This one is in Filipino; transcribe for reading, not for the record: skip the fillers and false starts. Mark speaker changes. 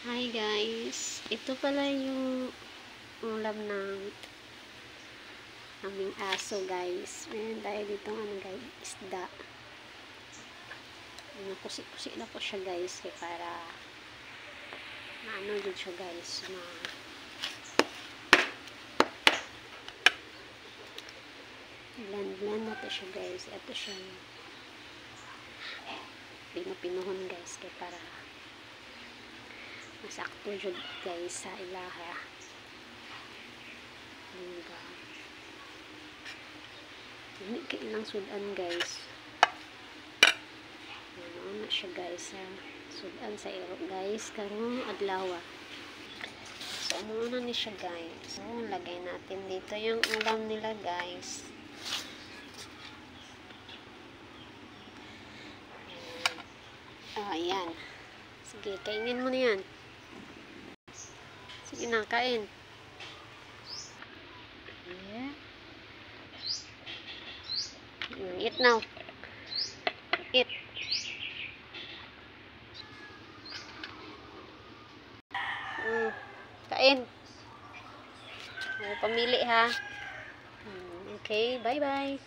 Speaker 1: Hi guys, ito pala yung ulam ng aming aso guys. Meron tayo dito guys, isda. Kusi-kusi na po siya guys para maano din siya guys, blend na to siya guys. Ito siya pinupinuhon guys para masakto jud guys sa ilaha. Hindi kailang sudan guys. Ano na siya guys sudan sa iro guys karong adlaw. So muna ni siya guys. So lagay natin dito yung ulam nila guys. Ayan. Sige, kainin mo na yan. Sige na, kain. Yeah. Eat now. Eat. Kain. Pamili ha. Okay, bye-bye.